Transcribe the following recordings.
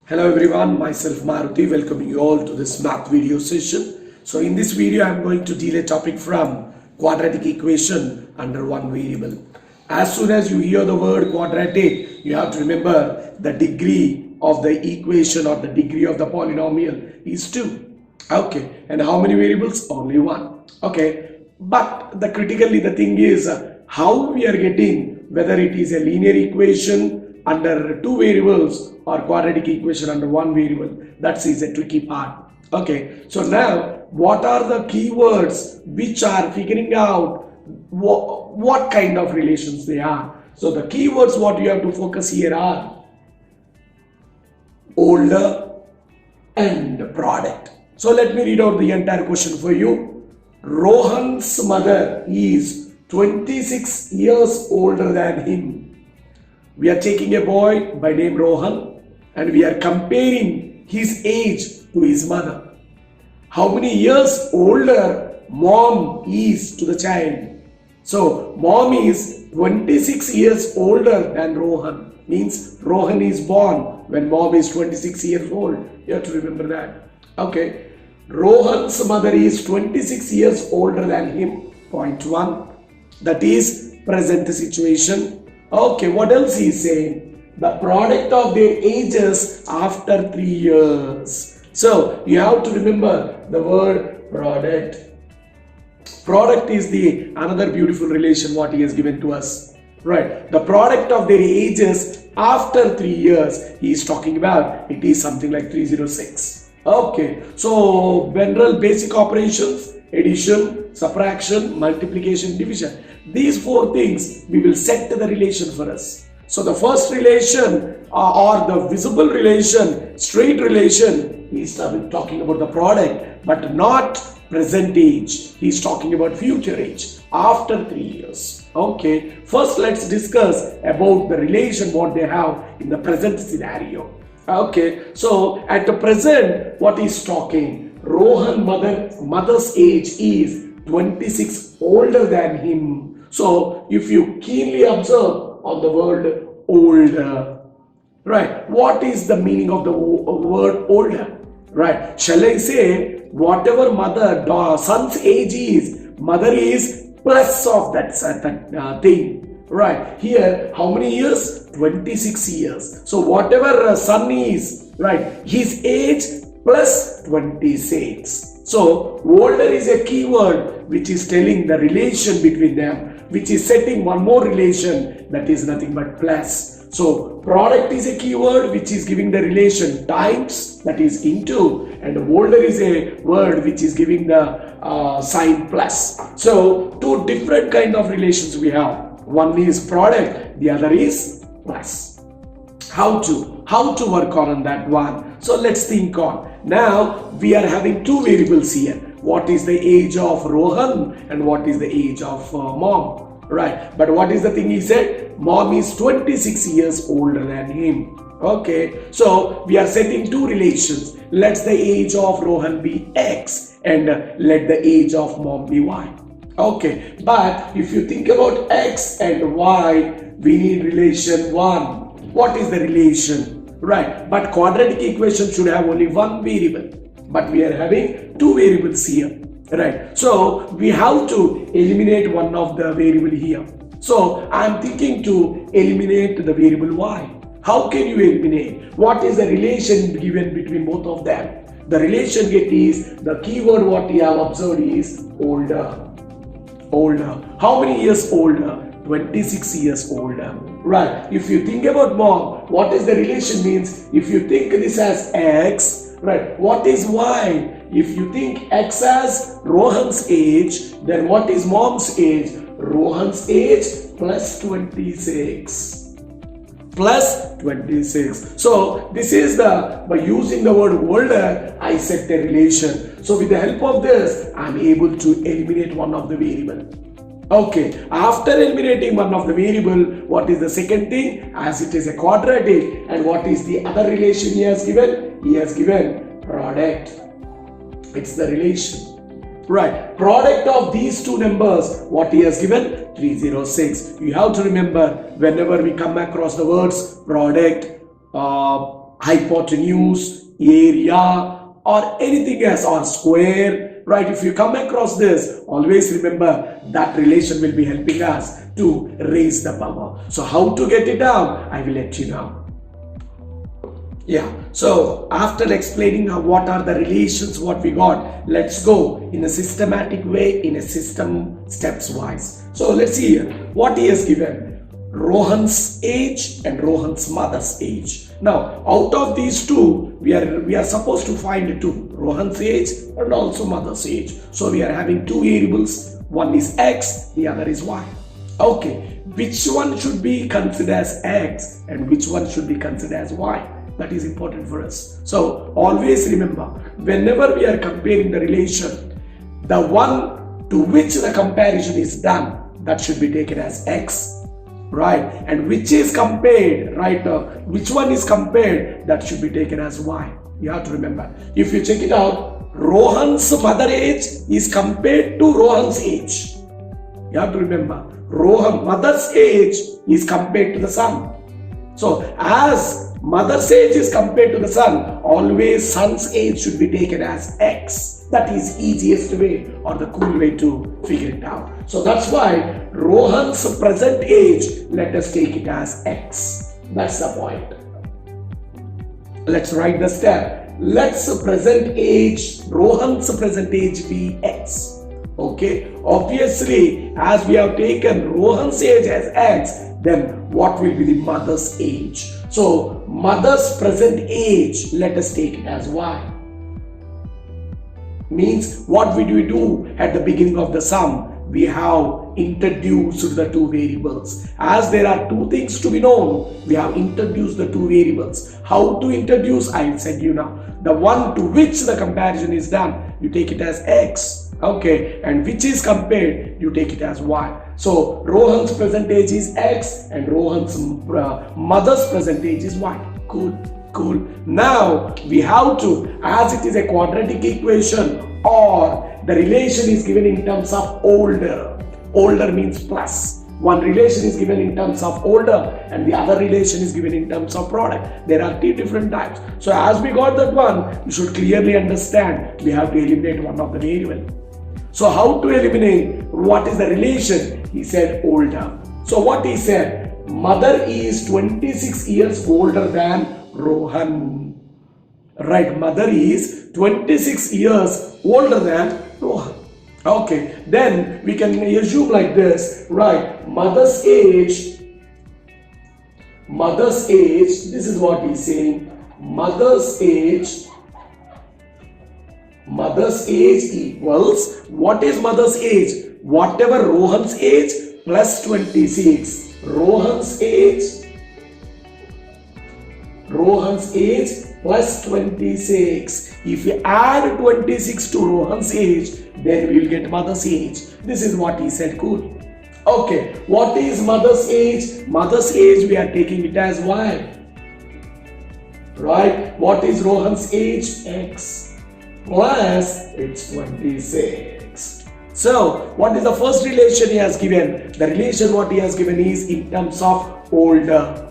Hello everyone, myself Maruthi, welcoming you all to this math video session. So in this video I am going to deal a topic from quadratic equation under one variable. As soon as you hear the word quadratic, you have to remember the degree of the equation or the degree of the polynomial is 2. Okay, and how many variables? Only one. Okay, but the thing is how we are getting whether it is a linear equation under two variables or quadratic equation under one variable. That is a tricky part. Okay, so now what are the keywords which are figuring out what kind of relations they are? So the keywords what you have to focus here are older and product. So let me read out the entire question for you. Rohan's mother is 26 years older than him. We are taking a boy by name Rohan and we are comparing his age to his mother. How many years older mom is to the child? So mom is 26 years older than Rohan. Means Rohan is born when mom is 26 years old. You have to remember that. Okay. Rohan's mother is 26 years older than him. Point 1. That is present situation. Okay, what else he is saying? The product of their ages after 3 years. So you have to remember the word product. Product is the another beautiful relation what he has given to us. Right. The product of their ages after 3 years he is talking about. It is something like 306. Okay. So general basic operations, addition, subtraction, multiplication, division. These four things we will set the relation for us. So the first relation or the visible relation, straight relation, he is talking about the product but not present age. He is talking about future age after 3 years. Okay, first let's discuss about the relation what they have in the present scenario. Okay, so at the present what is talking? Rohan mother's age is 26 older than him. So if you keenly observe on the word older, right, what is the meaning of the word older? Right, shall I say whatever son's age is, mother is plus of that certain thing. Right, here how many years? 26 years. So whatever son is, right, his age plus 26. So older is a keyword which is telling the relation between them, which is setting one more relation that is nothing but plus. So product is a keyword which is giving the relation times, that is into, and older is a word which is giving the sign plus. So two different kind of relations we have. One is product, the other is plus. How to work on that one? So let's think on. Now we are having two variables here. What is the age of Rohan and what is the age of mom? Right, but what is the thing he said? Mom is 26 years older than him. Okay, so we are setting two relations. Let the age of Rohan be X and let the age of mom be Y. Okay, but if you think about X and Y, we need relation 1. What is the relation? Right, but quadratic equation should have only one variable. But we are having two variables here. Right, so we have to eliminate one of the variable here. So I am thinking to eliminate the variable Y. How can you eliminate? What is the relation given between both of them? The relation get is, the keyword what we have observed is older. Older. How many years older? 26 years older. Right. If you think about mom, what is the relation means? If you think this as X, right, what is Y? If you think X as Rohan's age, then what is mom's age? Rohan's age plus 26. Plus 26. So this is by using the word older, I set a relation. So with the help of this, I am able to eliminate one of the variable. Okay, after eliminating one of the variable, what is the second thing? As it is a quadratic, and what is the other relation he has given? He has given product. It's the relation. Right, product of these two numbers, what he has given? 306. You have to remember, whenever we come across the words product, hypotenuse, area, or anything else, or square, right? If you come across this, always remember that relation will be helping us to raise the power. So how to get it out, I will let you know. Yeah, so after explaining what are the relations what we got, let's go in a systematic way, in a system steps wise. So let's see here what he has given. Rohan's age and Rohan's mother's age. Now out of these two, we are supposed to find two, Rohan's age and also mother's age. So we are having two variables, one is x, the other is y. Okay, which one should be considered as x and which one should be considered as y? That is important for us. So always remember, whenever we are comparing the relation, the one to which the comparison is done, that should be taken as x, right? And which is compared, right? Which one is compared, that should be taken as y. You have to remember. If you check it out, Rohan's mother age is compared to Rohan's age. You have to remember, Rohan mother's age is compared to the son. So as mother's age is compared to the son, always son's age should be taken as x. That is easiest way or the cool way to figure it out. So that's why Rohan's present age, let us take it as x. That's the point. Let's write the step. Let's present age, Rohan's present age be x. Okay, obviously as we have taken Rohan's age as x, then what will be the mother's age? So mother's present age, let us take it as y. Means what we do at the beginning of the sum? We have introduced the two variables. As there are two things to be known, we have introduced the two variables. How to introduce? I will send you now. The one to which the comparison is done, you take it as x. Okay, and which is compared, you take it as y. So Rohan's present age is x and Rohan's mother's present age is y. Cool. Now we have to, as it is a quadratic equation or the relation is given in terms of older. Older means plus. One relation is given in terms of older and the other relation is given in terms of product. There are two different types. So as we got that one, you should clearly understand we have to eliminate one of the variable. So how to eliminate? What is the relation? He said older. So what he said? Mother is 26 years older than Rohan. Right, mother is 26 years older than Rohan. Okay, then we can assume like this, right? Mother's age, this is what he's saying. Mother's age equals, what is mother's age? Whatever Rohan's age plus 26. Rohan's age plus 26. If you add 26 to Rohan's age, then we will get mother's age. This is what he said. Cool. Okay, what is mother's age? Mother's age, we are taking it as y. Right? What is Rohan's age? X. Plus it's 26. So what is the first relation he has given? The relation what he has given is in terms of older.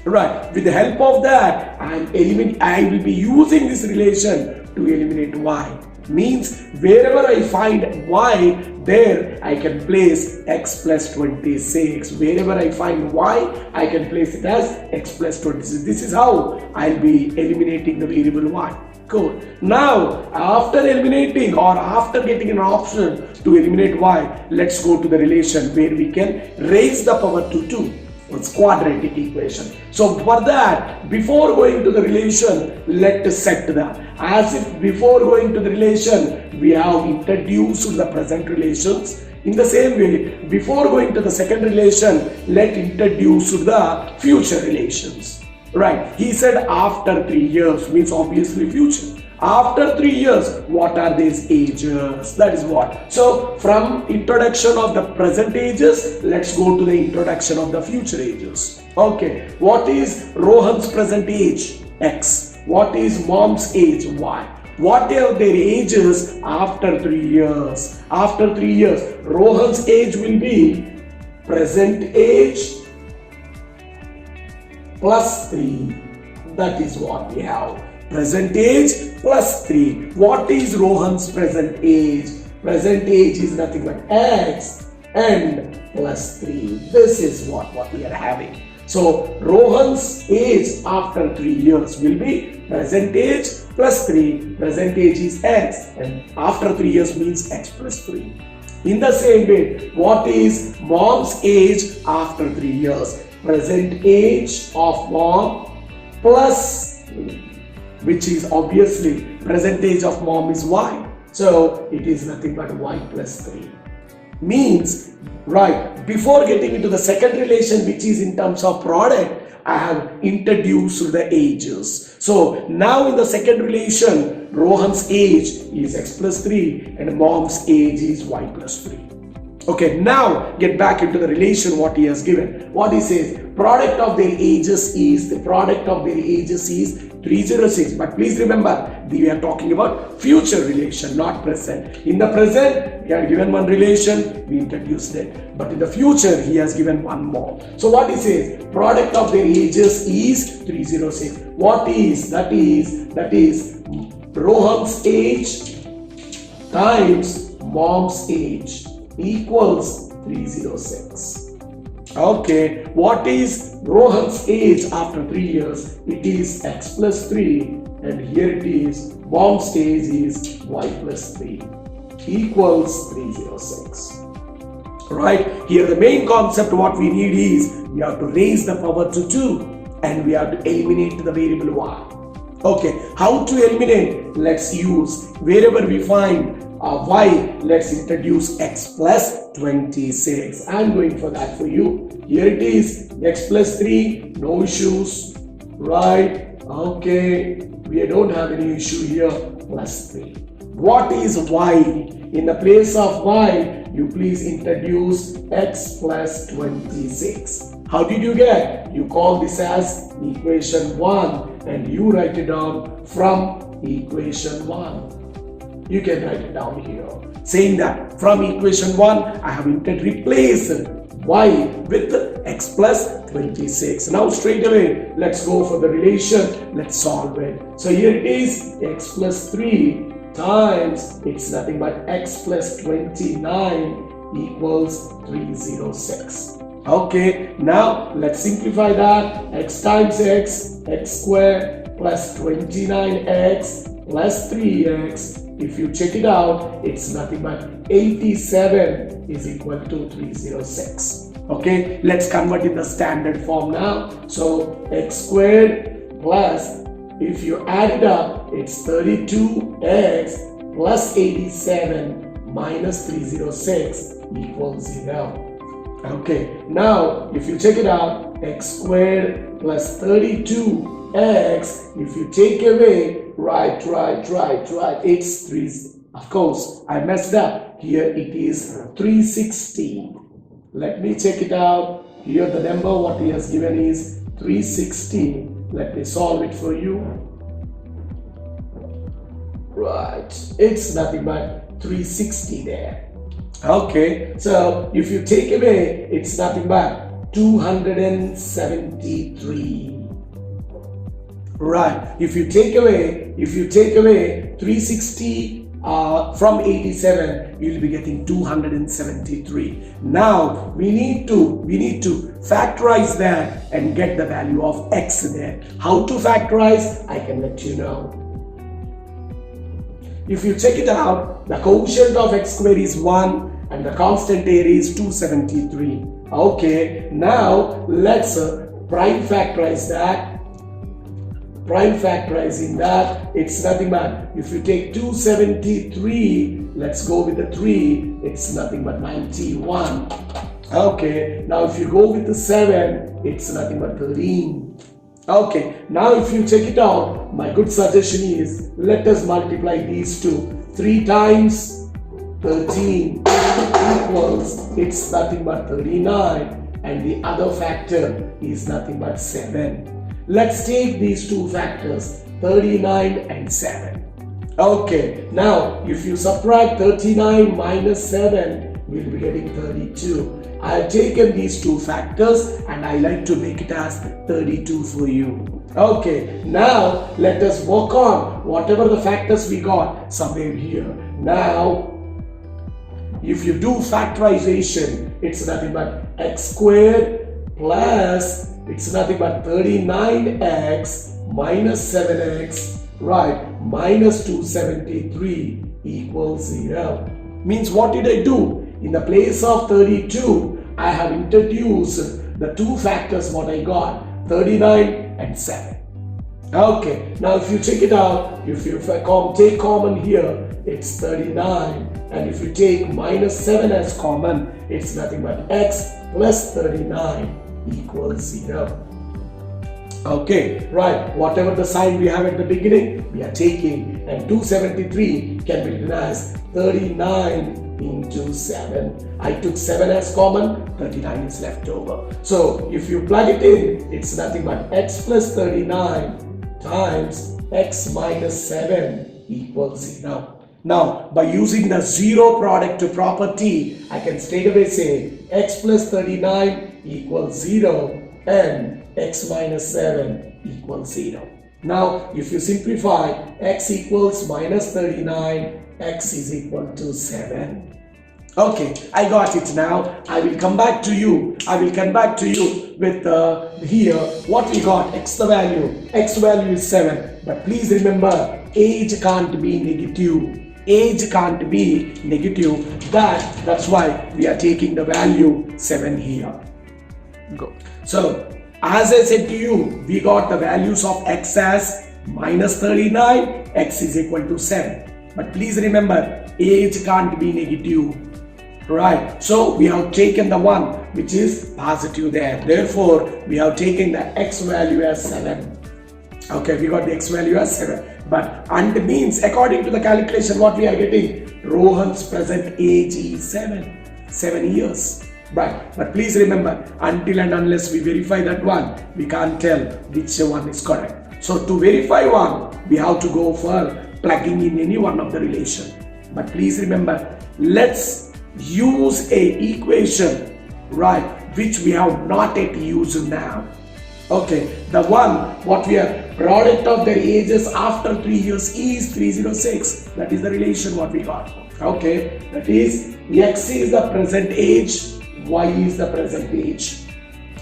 Right, with the help of that I will be using this relation to eliminate y. Means wherever I find y, there I can place x plus 26. Wherever I find y, I can place it as x plus 26. This is how I'll be eliminating the variable y. Cool. Now, after eliminating or after getting an option to eliminate y, let's go to the relation where we can raise the power to 2. It's quadratic equation. So for that, before going to the relation, let's set the, as if before going to the relation, we have introduced the present relations. In the same way, before going to the second relation, let's introduce the future relations. Right, he said after 3 years, means obviously future. After 3 years, what are these ages? That is what. So from introduction of the present ages, let's go to the introduction of the future ages. Okay, what is Rohan's present age? X. What is mom's age? Y. What are their ages after 3 years? After 3 years, Rohan's age will be present age plus 3. That is what we have. Present age plus 3. What is Rohan's present age? Present age is nothing but x and plus 3. This is what we are having. So Rohan's age after 3 years will be present age plus 3. Present age is x and after 3 years means x plus 3. In the same way, what is mom's age after 3 years? Present age of mom plus 3, which is obviously present age of mom is y. So it is nothing but y plus 3. Means, right, before getting into the second relation, which is in terms of product, I have introduced the ages. So now in the second relation, Rohan's age is x plus 3 and mom's age is y plus 3. Okay, now get back into the relation what he has given. What he says, product of their ages is 306. But please remember, we are talking about future relation, not present. In the present, we are given one relation, we introduced it. But in the future, he has given one more. So what he says, product of their ages is 306. What is? That is Rohan's age times mom's age equals 306. Okay, what is Rohan's age after 3 years? It is x plus 3 and here it is mom's age is y plus 3 equals 306. Right, here the main concept what we need is we have to raise the power to 2 and we have to eliminate the variable y. Okay, how to eliminate? Let's use wherever we find y, let's introduce x plus 26. I'm going for that for you. Here it is x plus 3, no issues, right? Okay, we don't have any issue here, plus 3. What is y? In the place of y, you please introduce x plus 26. How did you get? You call this as equation 1 and you write it down from equation 1. You can write it down here. Saying that from equation 1, I have replaced y with x plus 26. Now straight away, let's go for the relation. Let's solve it. So here it is x plus 3 times, it's nothing but x plus 29 equals 306. Okay, now let's simplify that. X times x, x squared plus 29x plus 3x. If you check it out, it's nothing but 87 is equal to 306. Okay, let's convert in the standard form now. So x squared plus, if you add it up, it's 32x plus 87 minus 306 equals 0. Okay, now if you check it out, x squared plus 32x, if you take away, right, it's 3. Of course, I messed up. Here it is 360. Let me check it out. Here the number what he has given is 360. Let me solve it for you. Right, it's nothing but 360 there. Okay, so if you take away, it's nothing but 273. Right, if you take away 360 from 87, you'll be getting 273. Now we need to factorize that and get the value of x there. How to factorize? I can let you know. If you check it out, the quotient of x squared is 1 and the constant area is 273. Okay, now let's prime factorize that. Prime factorizing that, it's nothing but, if you take 273, let's go with the 3, it's nothing but 91. Okay, now if you go with the 7, it's nothing but 13. Okay, now if you check it out, my good suggestion is, let us multiply these two. 3 times 13 equals, it's nothing but 39, and the other factor is nothing but 7. Let's take these two factors, 39 and 7. Okay, now if you subtract 39 minus 7, we'll be getting 32. I have taken these two factors and I like to make it as 32 for you. Okay, now let us work on whatever the factors we got somewhere here. Now, if you do factorization, it's nothing but x squared plus, it's nothing but 39x minus 7x, right, minus 273 equals 0. Means what did I do? In the place of 32, I have introduced the two factors what I got, 39 and 7. Okay, now if you check it out, if you take common here, it's 39. And if you take minus 7 as common, it's nothing but x plus 39 equals 0. Okay, right, whatever the sign we have at the beginning, we are taking, and 273 can be written as 39 into 7. I took 7 as common, 39 is left over. So if you plug it in, it's nothing but x plus 39 times x minus 7 equals 0. Now, by using the zero product to property, I can straight away say x plus 39 equals 0 and x minus 7 equals 0. Now, if you simplify, x equals minus 39, x is equal to 7. Okay, I got it now. I will come back to you. With here what we got. X value is 7. But please remember, age can't be negative. That's why we are taking the value 7 here. Go. So, as I said to you, we got the values of x as minus 39, x is equal to 7. But please remember, age can't be negative. Right, so we have taken the one which is positive there. Therefore, we have taken the x value as 7. Okay, we got the x value as 7. But and means according to the calculation what we are getting, Rohan's present age is 7 years. Right, but please remember, until and unless we verify that one, we can't tell which one is correct. So to verify one, we have to go for plugging in any one of the relation. But please remember, let's use a equation, right, which we have not yet used now. Okay, the one what we are product of their ages after 3 years is 306. That is the relation what we got. Okay, that is x is the present age, y is the present age.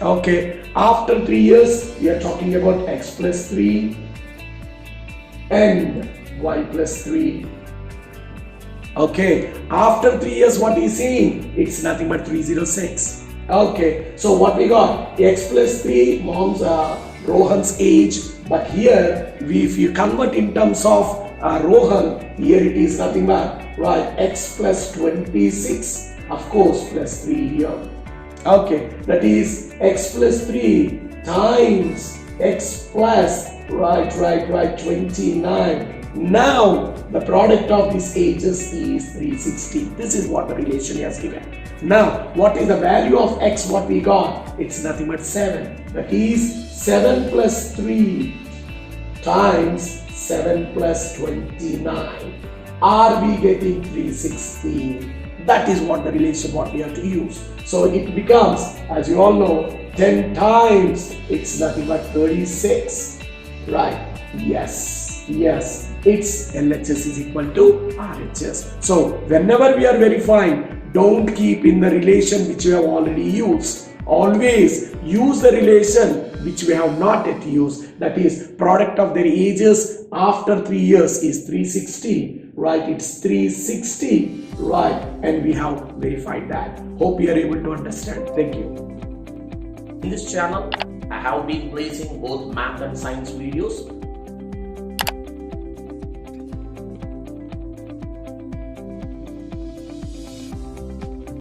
Okay, after 3 years we are talking about x plus 3 and y plus 3. Okay, after 3 years what is saying? It's nothing but 306. Okay, so what we got? X plus 3 Rohan's age, but here if you convert in terms of Rohan, here it is nothing but, right, x plus 26, of course, plus 3 here. Okay, that is x plus 3 times x plus, right, 29. Now, the product of these ages is 360. This is what the relation has given. Now, what is the value of x what we got? It's nothing but 7. That is 7 plus 3 times 7 plus 29. Are we getting 360? That is what the relation what we have to use. So it becomes, as you all know, 10 times, it's nothing but 36. Right? Yes. It's LHS is equal to RHS. So whenever we are verifying, don't keep in the relation which you have already used. Always use the relation which we have not yet used. That is, product of their ages after 3 years is 360. Right? It's 360. Right? And we have verified that. Hope you are able to understand. Thank you. In this channel, I have been placing both math and science videos.